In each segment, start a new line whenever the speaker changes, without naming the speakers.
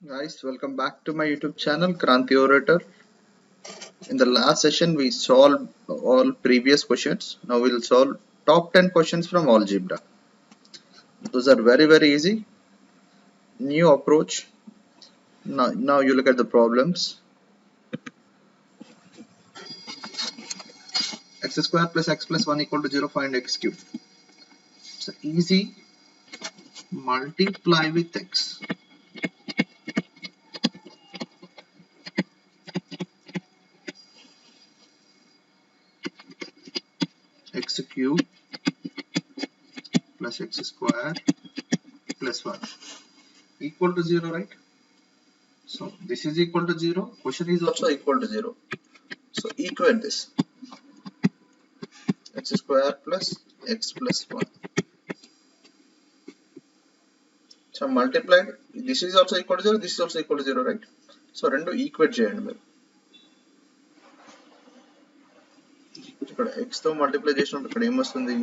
Guys, welcome back to my YouTube channel Kranti Orator. In the last session, we solved all previous questions. Now we'll solve top 10 questions from algebra. Those are very easy. New approach. Now you look at the problems. X square plus x plus 1 equal to 0. Find x cube. It's easy. Multiply with x. X cube plus x square plus 1 equal to 0, right? So this is equal to 0. Question is also equal to 0. So equate this. X square plus x plus 1. So multiplied, this is also equal to 0, this is also equal to 0, right? So రెండు equate చేయండి మీరు. ఇక్కడ x తో multiply చేసినప్పుడు ఇక్కడ ఏమొస్తుంది,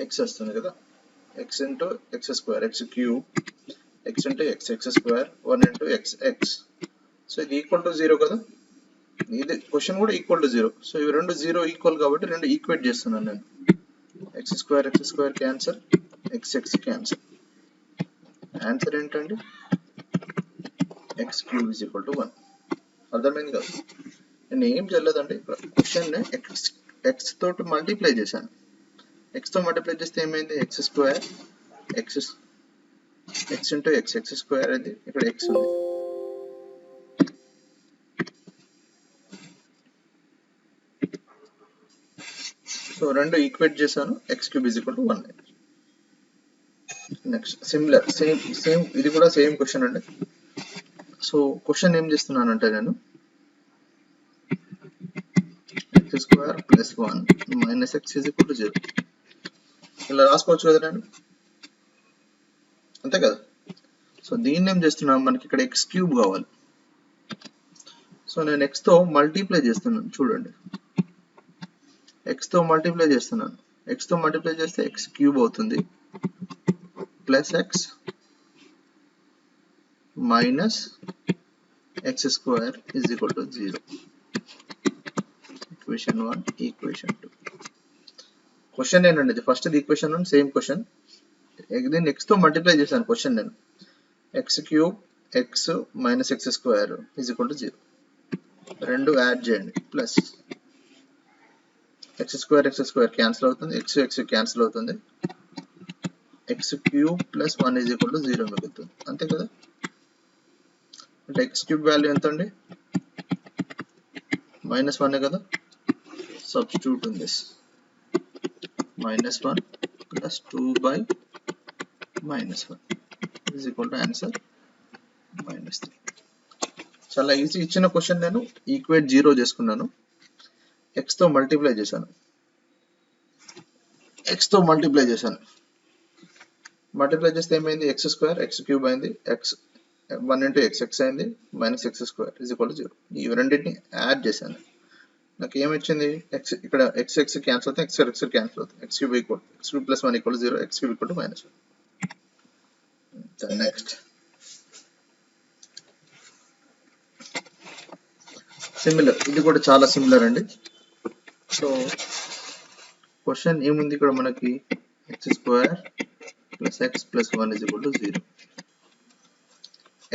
x వస్తుంది కదా, x into X square, x cube, x into X square, 1 into x. So ఇది ఈక్వల్ టు 0 కదా, ఇది క్వశ్చన్ కూడా ఈక్వల్ టు 0. సో ఇవి రెండు 0 ఈక్వల్ కాబట్టి రెండు ఈక్వేట్ చేస్తున్నాను నేను. X square cancel, x cancel. Answer ఏంటండి, x cube is equal to 1. అర్థమైంది కదా. నేను ఏం చేయలేదండి, క్వశ్చన్ ఎక్స్ తోటి మల్టిప్లై చేశాను. ఎక్స్ తో మల్టిప్లై చేస్తే ఏమైంది, X square, X into X square అయింది, ఇక్కడ ఎక్స్ ఉంది. సో రెండు ఈక్వేట్ చేశాను, X cube is equal to 1. Next similar, same ఇది కూడా సేమ్ క్వశ్చన్ అండి. సో క్వశ్చన్ ఏం చేస్తున్నానంటే నేను X square plus 1 minus X is equal to 0 ఇలా రాసుకోవచ్చు కదా నేను, అంతే కదా. సో దీన్ని ఏం చేస్తున్నాను, మనకి ఇక్కడ ఎక్స్ క్యూబ్ కావాలి. సో నేను ఎక్స్ తో మల్టిప్లై చేస్తున్నాను, చూడండి ఎక్స్ తో మల్టిప్లై చేస్తున్నాను. ఎక్స్ తో మల్టిప్లై చేస్తే ఎక్స్ క్యూబ్ అవుతుంది, plus X minus X square is equal to 0. Equation 1, equation 2. Question ఏంటండి ఇది, ఫస్ట్ ఈక్వేషన్ 1 సేమ్ క్వశ్చన్. దీన్ని ఎక్స్ తో మల్టిప్లై చేశాను క్వశ్చన్ నేను. X cube X minus X square is equal to 0. రెండు యాడ్ చేయండి, ప్లస్ ఎక్స్ స్క్వేర్ క్యాన్సిల్ అవుతుంది, x cancel అవుతుంది, X cube plus 1 is equal to 0 మిగులుతుంది, అంతే కదా. అంటే ఎక్స్ క్యూబ్ వాల్యూ ఎంత అండి, -1 కదా. Substitute in this, -1 plus 2/-1 is equal to answer -3. చాలా ఈజీ ఇచ్చిన క్వశ్చన్ నేను ఈక్వేట్ 0 చేసుకున్నాను. ఎక్స్ తో మల్టిప్లై చేశాను, మల్టిప్లై చేస్తే ఏమైంది, ఎక్స్ స్క్వేర్ ఎక్స్ క్యూబ్ అయింది, ఎక్స్ 1 ఇంటూ ఎక్స్ అయింది, minus X square is equal to 0. ఈ రెండింటిని యాడ్ చేశాను, నాకు ఏమొచ్చింది, ఎక్స్ ఇక్కడ ఎక్స్ క్యాన్సిల్ అవుతుంది, ఎక్స్ క్యాన్సిల్ అవుతుంది, X cube plus 1 equal to 0, X cube equal to -1. Next similar, ఇది కూడా చాలా సిమిలర్ అండి. సో క్వశ్చన్ ఏముంది ఇక్కడ మనకి, X square plus X plus 1 is equal to 0.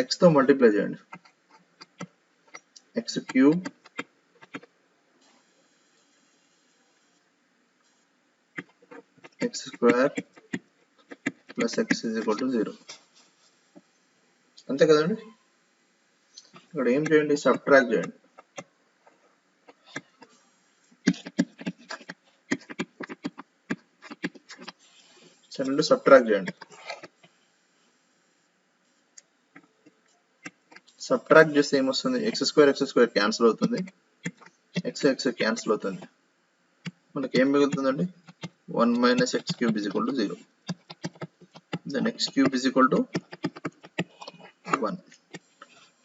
X తో మల్టిప్లై చేయండి, X cube X square plus X is equal to 0, అంతే కదండి. ఇక్కడ ఏం చేయండి, సబ్ట్రాక్ట్ చేయండి. రెండు సబ్ట్రాక్ట్ చేయండి, సబ్ట్రాక్ట్ చేస్తే ఏమొస్తుంది, ఎక్స్ స్క్వేర్ క్యాన్సిల్ అవుతుంది, ఎక్స్ క్యాన్సిల్ అవుతుంది, మనకి ఏం మిగులుతుందండి, 1 minus x cube is equal to 0. Then x cube is equal to 1.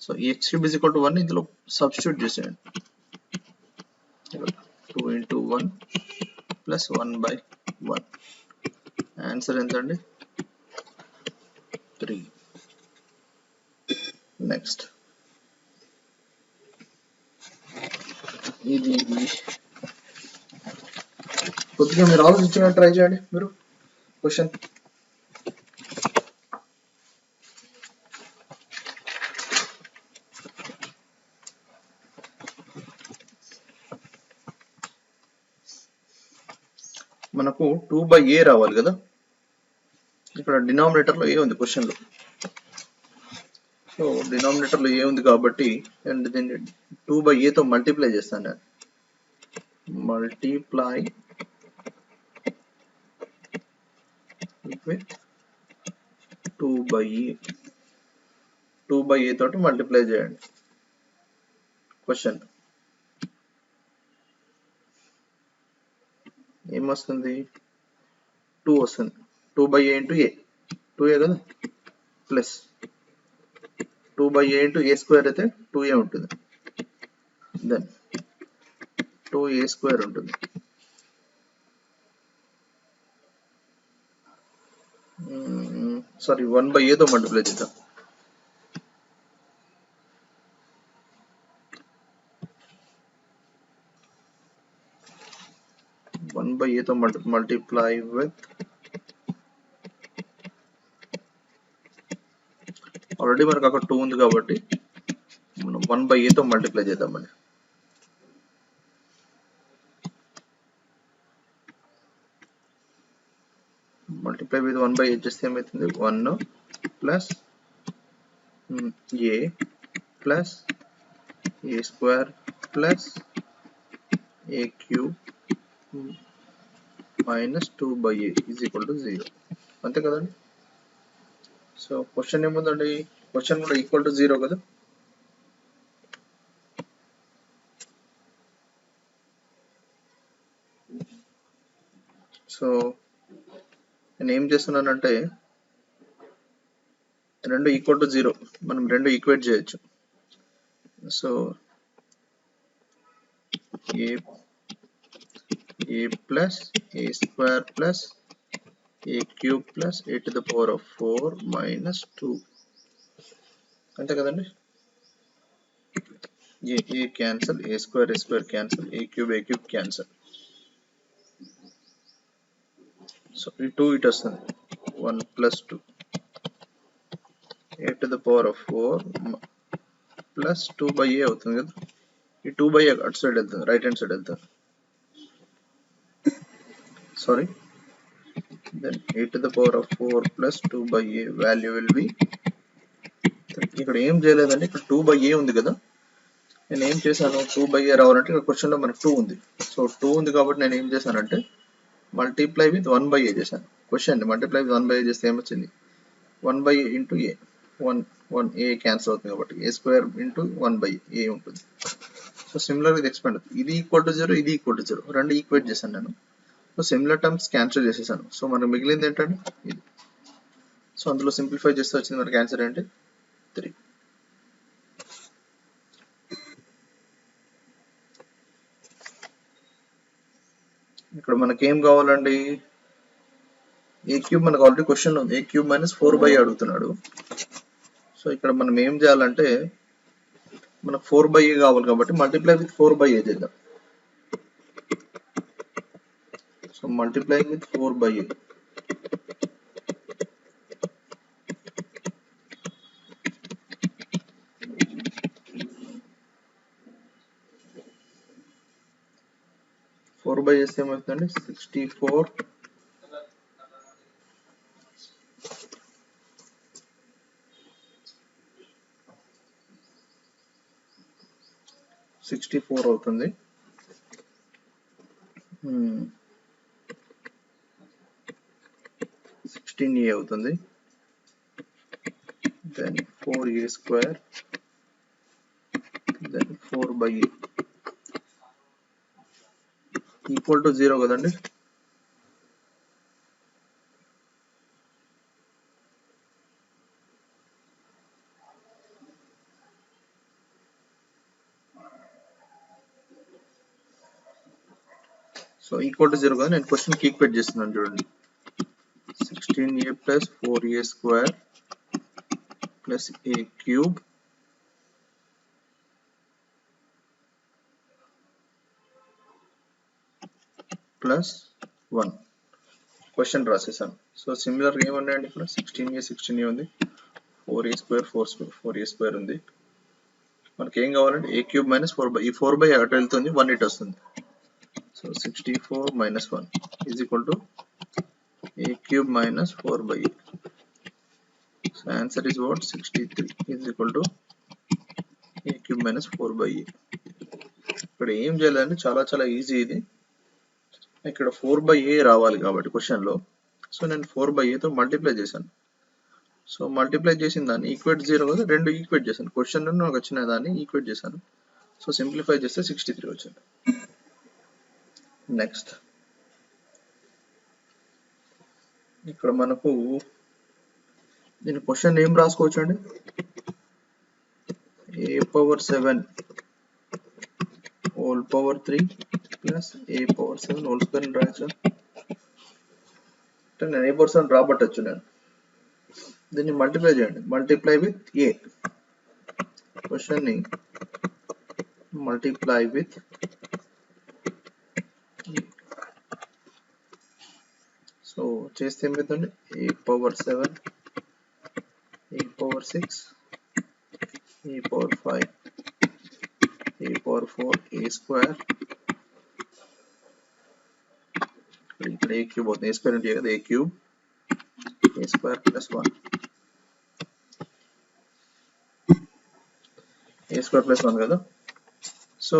So ఈ x cube is equal to 1 ఇందులో సబ్స్టిట్యూట్ చేసేయండి. 2 ఇంటూ 1 ప్లస్ 1/1. ఆన్సర్ ఎంత అండి, 3. నెక్స్ట్ ఇది కొద్దిగా మీరు ఆలోచించడానికి ట్రై చేయండి మీరు క్వశ్చన్. మనకు 2/a రావాలి కదా, ఇక్కడ డినామినేటర్ లో ఏ ఉంది క్వశ్చన్ లో. సో డినామినేటర్ లో ఏ ఉంది కాబట్టి అండ్ దీన్ని 2/a తో మల్టిప్లై చేస్తాను నేను. మల్టిప్లై with 2/a 2/a తోటి మల్టిప్లై చేయండి. క్వశ్చన్ ఏమొస్తుంది, 2 వస్తుంది. 2/a ఇంటూ ఏ 2a కదా, ప్లస్ 2/a ఇంటూ ఏ స్క్వేర్ అయితే 2a ఉంటుంది, దెన్ 2a స్క్వేర్ ఉంటుంది. సారీ 1/a తో మల్టిప్లై చేద్దాం. మల్టిప్లై విత్ ఆల్రెడీ మనకు అక్కడ 2 ఉంది కాబట్టి మనం 1/a తో మల్టిప్లై చేద్దామండి. మల్టిప్లై విత్ 1/a చేస్తే ఏమవుతుంది, 1 plus a plus a square plus a cube minus 2/a is equal to 0. అంతే కదండి. సో క్వశ్చన్ ఏముందండి, క్వశ్చన్ కూడా ఈక్వల్ టు 0 కదా. సో నేను ఏం చేస్తున్నానంటే రెండు ఈక్వల్ టు 0 మనం రెండు ఈక్వేట్ చేయొచ్చు. So a plus a square plus a cube plus a to the power of 4 minus 2 అంతే కదండి. a cancel, a square cancel, a cube cancel. So ఈ 2 ఇటు వస్తుంది, 1 plus 2 a to the power of 4 plus 2/a అవుతుంది కదా. ఈ 2/a అటు side వెళ్తుంది, రైట్ హ్యాండ్ సైడ్ వెళ్తుంది. Sorry, then a to the power of 4 plus 2/a value will be, ఇక్కడ ఏం చేయలేదండి, ఇక్కడ 2/a ఉంది కదా. నేను ఏం చేశాను, 2/a రావాలంటే ఇక్కడ క్వశ్చన్ లో మనకు 2 ఉంది. సో 2 ఉంది కాబట్టి నేను ఏం చేశానంటే మల్టిప్లై విత్ 1/a చేశాను. క్వశ్చన్ మల్టిప్లై విత్ 1/a చేస్తే ఏమొచ్చింది, 1/a into A, 1 a cancel అవుతుంది కాబట్టి a స్క్వేర్ ఇంటూ 1/a ఉంటుంది. సో సిమిలర్ ఇది ఎక్స్పాండ్ అవుతుంది. ఇది ఈక్వల్ టు 0, ఇది ఈక్వల్ టు 0, రెండు ఈక్వేట్ చేశాను నేను. సో సిమిలర్ టర్మ్స్ క్యాన్సిల్ చేసేసాను. సో మనకు మిగిలింది ఏంటంటే ఇది. సో అందులో సింప్లిఫై చేస్తే వచ్చింది మనకి ఆన్సర్ ఏంటి, 3. ఇక్కడ మనకి ఏం కావాలండి, a క్యూబ్ మనకు ఆల్రెడీ క్వశ్చన్ ఉంది, a క్యూబ్ మైనస్ 4/a అడుగుతున్నాడు. సో ఇక్కడ మనం ఏం చేయాలంటే మనకు 4/a కావాలి కాబట్టి మల్టిప్లై విత్ 4/a చేద్దాం. సో మల్టిప్లై విత్ 4/a, చేస్తే ఏమవుతుందండి, 64 అవుతుంది. 16a అవుతుంది. then 4a square, then 4/a equal to 0 కదండి. సో ఈక్వల్ టు 0 కదా, నేను క్వశ్చన్ కి ఈక్వేట్ చేస్తున్నాను చూడండి. 16a plus 4a square plus a cube plus 1 question రాసేసాను. సో సిమిలర్గా ఏమన్నాయండి ఇక్కడ 16a ఉంది, 4a స్క్వేర్ 4a స్క్వేర్ ఉంది. మనకి ఏం కావాలంటే a క్యూబ్ మైనస్ 4 ఈ 4 అటు వెళ్తుంది 1 ఇటు వస్తుంది. So 64 minus 1 is equal to a cube minus 4a. So answer is what 63 is equal to a cube minus 4a. ఇక్కడ ఏం చేయాలంటే చాలా ఈజీ ఇది. ఇక్కడ 4a రావాలి కాబట్టి క్వశ్చన్ లో, సో నేను 4a తో మల్టిప్లై చేశాను. సో మల్టిప్లై చేసిన దాన్ని ఈక్వేట్ 0 కదా, రెండు ఈక్వేట్ చేశాను. క్వశ్చన్ లో నాకు వచ్చిన దాన్ని ఈక్వేట్ చేశాను. సో సింప్లిఫై చేస్తే 63 వచ్చింది. నెక్స్ట్ ఇక్కడ మనకు దీని క్వశ్చన్ ఏం రాసుకోవచ్చు అండి, a power 7 whole power 3 plus a power 7 whole square అని రాయొచ్చు. అంటే నేను a పవర్ 7 రాబట్టచ్చు. నేను దీన్ని మల్టిప్లై చేయండి, మల్టిప్లై విత్ a. క్వశ్చన్ ని మల్టిప్లై విత్ a. సో చేస్తే ఏమవుతుంది, a power 7 a power 6 a power 5 a power 4 a square. ఇక్కడ a క్యూబ్ అవుతుంది, a స్క్వేర్ అంటే కదా, a cube a square plus 1 a square plus 1 కదా. So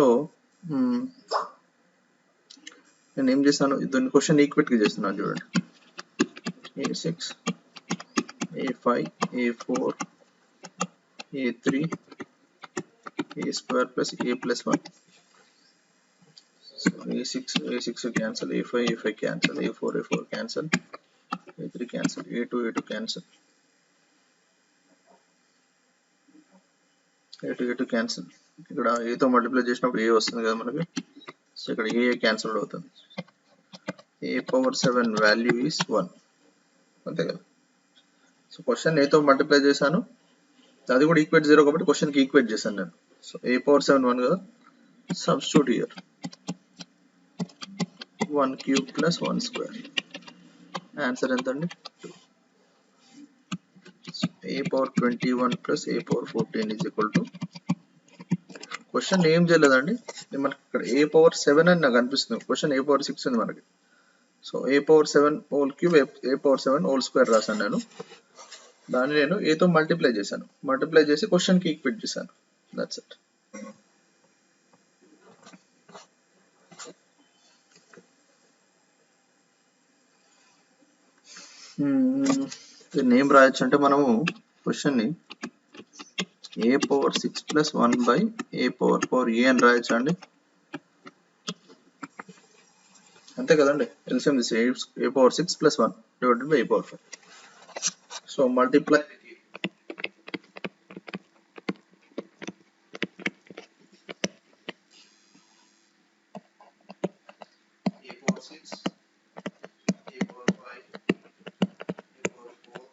నేను ఏం చేస్తాను, దీన్ని క్వశ్చన్ ఈక్వేట్ గా చేస్తున్నాను చూడండి. a6 a5 a4 a3 a square plus a plus 1. So a6 cancel, a5 cancel, a4 cancel, a3 cancel, a2 cancel, a2 cancel. ఇక్కడ a తో మల్టిప్లై చేసినప్పుడు a వస్తుంది కదా మనకి. సో ఇక్కడ a క్యాన్సల్ అవుతుంది. a పవర్ 7 వాల్యూ ఈస్ 1, అంతే కదా. సో క్వశ్చన్ a తో మల్టిప్లై చేశాను, అది కూడా ఈక్వేట్ 0 కాబట్టి క్వశ్చన్ కి ఈక్వేట్ చేశాను నేను. సో a పవర్ 7 1 కదా, substitute here 1 cube plus 1 square. Answer ఎంత అండి, 2. a power 21 plus a power 14 is equal to, question ఏం చేయలేదండి, మనకి ఇక్కడ a పవర్ 7 అని నాకు అనిపిస్తుంది. క్వశ్చన్ a పవర్ 6 ఉంది మనకి. So a power 7 whole cube a power 7 whole square రాశాను నేను. దాన్ని నేను a తో మల్టిప్లై చేశాను, మల్టిప్లై చేసి క్వశ్చన్ కి ఈక్వేట్ చేశాను. That's it. దీన్ని ఏం రాయొచ్చు అంటే మనము క్వశ్చన్ ని a power 6 plus 1 by a power a అని రాయొచ్చు అండి, అంతే కదండి. ఎల్సిఎం తీసి a power 6 plus 1 divided by a power 5. So multiply a power 6 a power 5 a power 4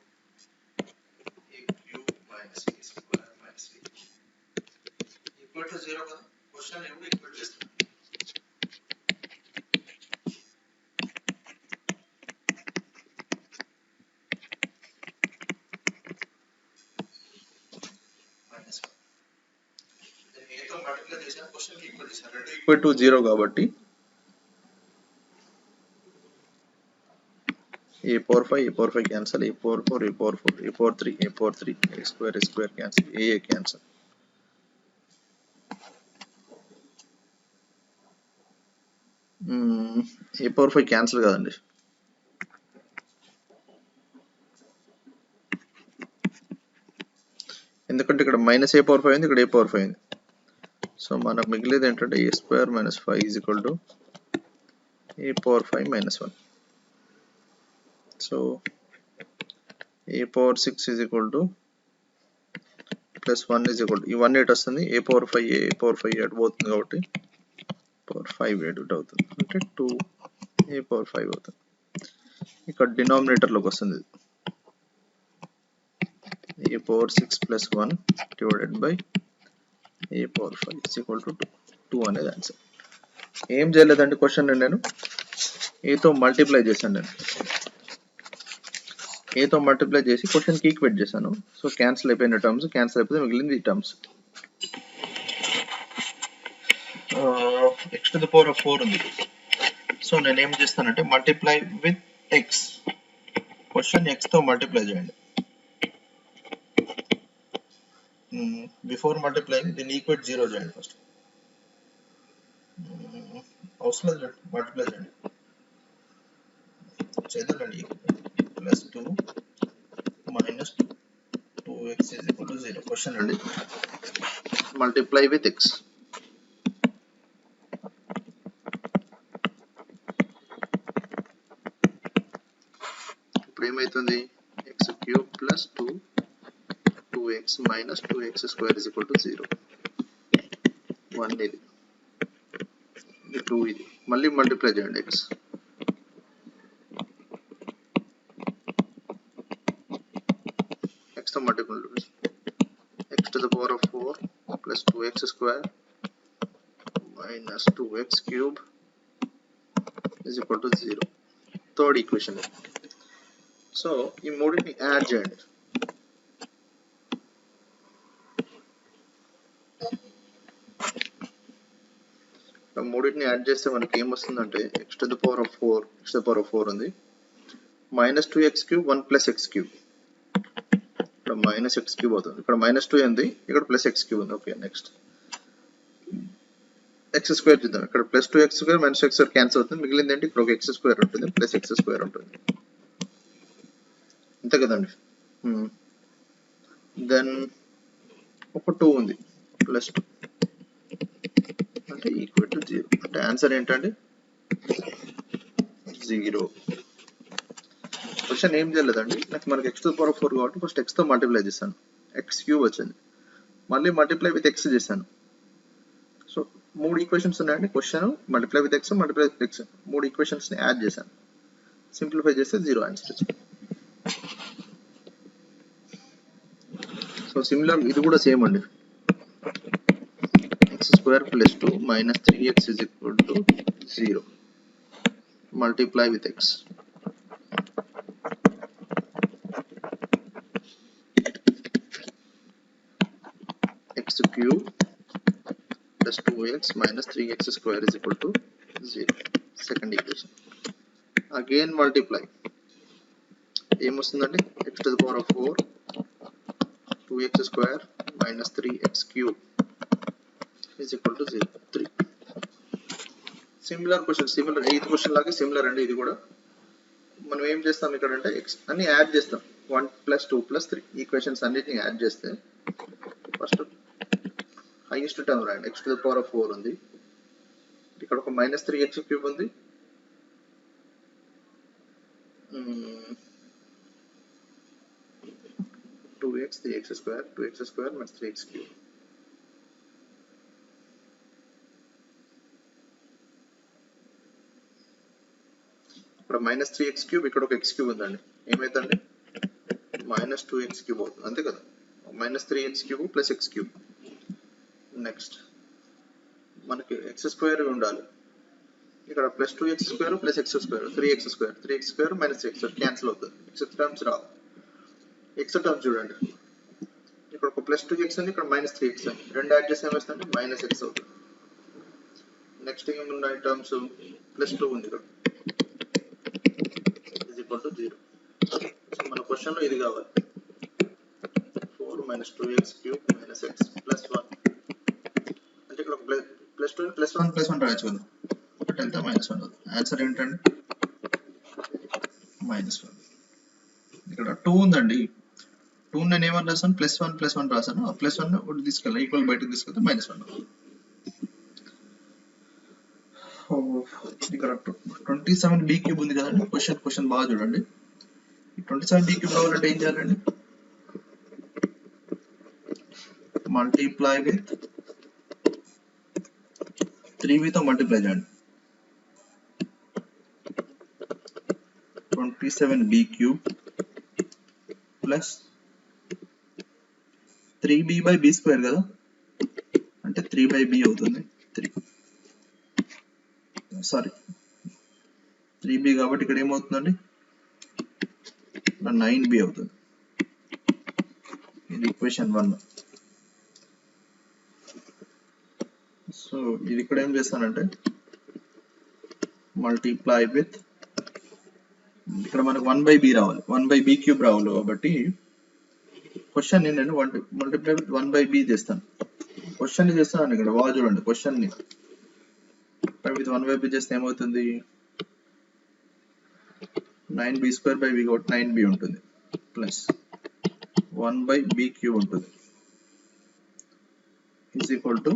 a cube minus a square minus b equal to 0 కదా. Question ఏమో equal చేస్తాను. Equal to 0 కాబట్టి a power 5 cancel, a power 4 a power 3 a square cancel, a cancel. a power 5 cancel కదండి. ఎందుకంటే ఇక్కడ minus a power 5 ఉంది, ఇక్కడ a power 5 ఉంది. సో మనకు మిగిలేది ఏంటంటే a square minus 5 is equal to a power 5 minus 1. So a power 6 is equal to plus 1 is equal to, ఈ 1 ఎయిట్ వస్తుంది, a పవర్ 5 ఎయిట్ పోతుంది కాబట్టి పవర్ 5 ఎయిట్ అవుతుంది, అంటే 2 a పవర్ 5 అవుతుంది. ఇక్కడ డినామినేటర్ లోకి వస్తుంది, a power 6 plus 1 divided by a power 5 is equal to 2 అనేది ఆన్సర్. ఏం చేయలేదండి క్వశ్చన్ నేను ఏతో మల్టిప్లై చేశాను నేను. ఏతో మల్టిప్లై చేసి క్వశ్చన్కి ఈక్వేట్ చేశాను. సో క్యాన్సిల్ అయిపోయిన టర్మ్స్ క్యాన్సిల్ అయిపోతే మిగిలింది ఈ terms. x to the power of 4 ఉంది. సో నేను ఏం చేస్తానంటే మల్టిప్లై విత్ ఎక్స్, క్వశ్చన్ ఎక్స్తో మల్టిప్లై చేయండి. బిఫోర్ మల్టిప్లై దీన్ని ఈక్వేట్ 0 చేయండి ఫస్ట్. అవసరం లేదు, మల్టిప్లై చేయండి. చేద్దామండి. Plus 2 minus 2x is equal to 0. Question అండి, మల్టిప్లై విత్ ఎక్స్. ఇప్పుడు ఏమవుతుంది? X cube plus 2x minus 2x square is equal to 0. 1 ఇది 2 ఇది. మళ్ళీ మల్టిప్లై చేయండి ఎక్స్. ఎక్స్తో multiply x to the power of 4 plus 2x square minus 2x cube is equal to 0. Third equation. So ఈ మూడింటిని add చేయండి. మూడింటిని add చేస్తే మనకి ఏమొస్తుందంటే x to the power of 4 ఉంది, minus 2x cube 1 plus x cube. ఇక్కడ minus x cube అవుతుంది, ఇక్కడ మైనస్ 2 ఉంది, ఇక్కడ ప్లస్ x cube ఉంది. ఓకే, నెక్స్ట్ ఎక్స్ స్క్వేర్ చూద్దాం. ఇక్కడ plus 2x square minus x square cancel అవుతుంది, మిగిలింది ఏంటి? ఇక్కడ ఒక x స్క్వేర్ ఉంటుంది ప్లస్ x స్క్వేర్ ఉంటుంది, అంతే కదండి. దెన్ ఒక 2 ఉంది, ప్లస్ 2 అంటే ఈక్వల్ టు 0. అంటే ఆన్సర్ ఏంటండి? 0. క్వశ్చన్ ఏం చేయలేదండి, మనకి x to the power of 4 కాబట్టి ఫస్ట్ x తో మల్టిప్లై చేశాను, x క్యూబ్ వచ్చింది. మళ్ళీ మల్టిప్లై విత్ x చేశాను. సో 3 ఈక్వేషన్స్ ఉన్నాయండి. Question multiply with x, multiply with x, 3 equations ని యాడ్ చేశాను. సింప్లిఫై చేస్తే 0 ఆన్సర్ వచ్చింది. సో సిమిలర్ ఇది కూడా సేమ్ అండి. x square plus 2 minus 3x is equal to 0. Multiply with x. x cube plus 2x minus 3x square is equal to 0. Second equation. Again multiply. ఏమొస్తుందండి? x to the power of 4 2x square minus 3x cube is equal to 0. 3. Similar question, similar 8th question లాగే similar అండి ఇది కూడా. మనం ఏం చేస్తాం ఇక్కడ అంటే x అన్ని యాడ్ చేస్తాం, 1 plus 2 plus 3 ఈక్వేషన్స్ అన్నిటిని యాడ్ చేస్తే ఫస్ట్ హైయెస్ట్ టర్మ్ రాయండి. x to the power of 4 ఉంది, ఇక్కడ ఒక మైనస్ 3x క్యూబ్ ఉంది, 2x 3x square 2x square minus 3x cube. ఇక్కడ మైనస్ 3x క్యూబ్, ఇక్కడ ఒక x క్యూబ్ ఉందండి, ఏమైతుందండి? మైనస్ 2x క్యూబ్ అవుతుంది, అంతే కదా. Minus 3x cube plus x cube. Next మనకి x స్క్వేర్ ఉండాలి, ఇక్కడ plus 2x square plus x square 3x square 3x square minus x square cancel అవుతుంది, x టర్మ్స్ రావు. x టర్మ్స్ చూడండి, ఇక్కడ ఒక ప్లస్ 2x ఉంది, ఇక్కడ మైనస్ 3x ఉంది, రెండు యాడ్ చేస్తే ఏమొస్తుందంటే మైనస్ x అవుతుంది. నెక్స్ట్ ఏమున్నాయి టర్మ్స్? ప్లస్ 2 ఉంది, ఇక్కడ is equal to 0. సో మన క్వశ్చన్ లో ఇది కావాలి, 4 minus 2x cube minus x plus 1. అంటే ఇక్కడ ప్లస్ 2 ప్లస్ 1 ప్లస్ 1 రాయొచ్చు కదా, బట్ ఎంత మైనస్ 1 అవుతుంది. ఆన్సర్ ఏంటండి? మైనస్ 1. ఇక్కడ 2 ఉందండి, 2 నేను ఏమని రాసాను? ప్లస్ 1 రాసాను, ఆ ప్లస్ 1 ఒకటి తీసుకెళ్ళి ఈక్వల్ బయటకు తీసుకెళ్తే మైనస్ 1 అవుతుంది. ఇక్కడ 27b క్యూబ్ ఉంది కదండి, క్వశ్చన్ బాగా చూడండి. ఈ 27b క్యూబ్ కావాలంటే ఏం చేయాలండి? మల్టిప్లై విత్ 3b తో మల్టిప్లై చేయండి. 27b cube plus 3b by b square కదా, అంటే 3 బై b అవుతుంది. 3 సారీ 3b కాబట్టి ఇక్కడ ఏమవుతుందండి 9b అవుతుంది. ఇది ఈక్వేషన్ 1. సో ఇది ఇక్కడ ఏం చేస్తానంటే మల్టిప్లై విత్, ఇక్కడ మనకు 1/b రావాలి, 1/b³ రావాలి కాబట్టి క్వశ్చన్ నేను మల్టిప్లై విత్ 1/b చేస్తాను. క్వశ్చన్ చేస్తాను ఇక్కడ బాగా చూడండి. క్వశ్చన్ ని విత్ 1/b చేస్తే ఏమవుతుంది 9b² b కాబట్టి 9b ఉంటుంది ప్లస్ 1/b³ ఉంటుంది ఈజ్ ఈక్వల్ టు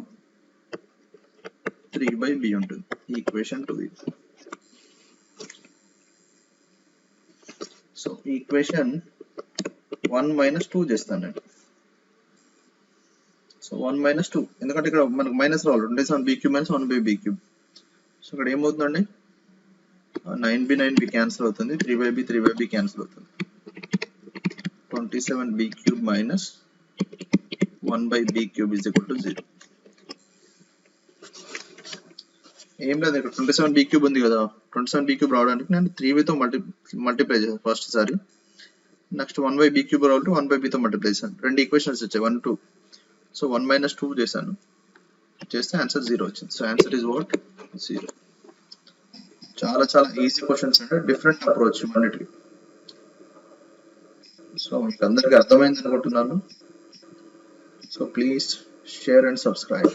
3/b ఉంటుంది. ఈక్వేషన్ 2 ఇది. సో ఈక్వేషన్ 1 - 2 చేస్తాను నేను. సో 1 - 2 ఎందుకంటే ఇక్కడ మనకు మైనస్ రావాలి, 27b³ - 1/b³. సో ఇక్కడ ఏమవుతుందండి 9b క్యాన్సిల్ అవుతుంది, 3/b క్యాన్సిల్ అవుతుంది. 27b³ - 1/b³ is equal to 0. ఏం లేదు, ఇక్కడ 27b³ ఉంది కదా, 27b³ రావడానికి నేను 3bతో మల్టిప్లై చేశాను ఫస్ట్ సారి. నెక్స్ట్ 1/b³ రావాలి, 1/bతో మల్టిప్లై చేశాను. రెండు ఈక్వేషన్స్ వచ్చాయి 1, 2. సో 1 - 2 చేశాను, చేస్తే ఆన్సర్ 0 వచ్చింది. So answer is what 0. చాలా చాలా ఈజీ క్వశ్చన్స్ అంటే డిఫరెంట్ అప్రోచ్ అన్నిటికీ. సో మీకు అందరికీ అర్థమైంది అనుకుంటున్నాను. So please share and subscribe.